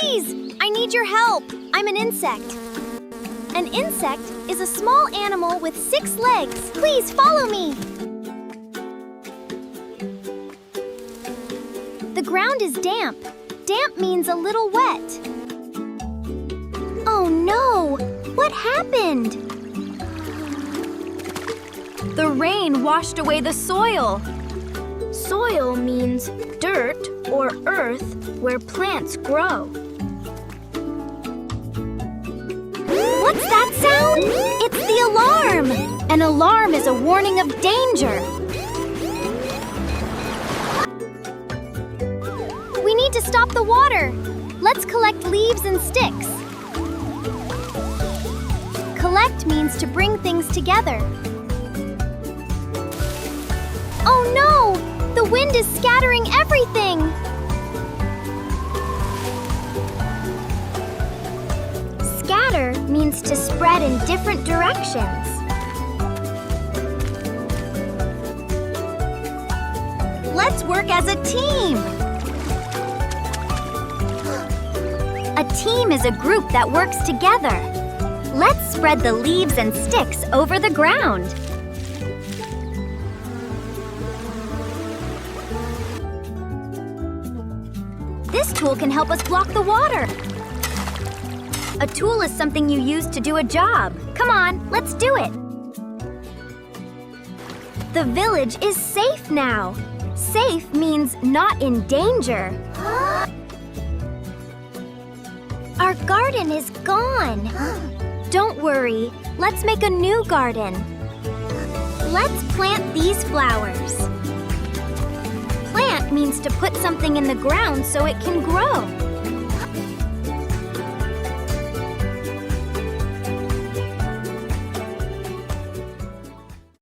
Please, I need your help. I'm an insect. An insect is a small animal with 6 legs. Please follow me. The ground is damp. Damp means a little wet. Oh no! What happened? The rain washed away the soil. Soil means dirt or earth where plants grow. What's that sound? It's the alarm! An alarm is a warning of danger. We need to stop the water. Let's collect leaves and sticks. Collect means to bring things together. Oh no! The wind is scattering everything! Scatter means to spread in different directions. Let's work as a team! A team is a group that works together. Let's spread the leaves and sticks over the ground. This tool can help us block the water. A tool is something you use to do a job. Come on, let's do it. The village is safe now. Safe means not in danger. Our garden is gone. Don't worry, let's make a new garden. Let's plant these flowers. Plant means to put something in the ground so it can grow.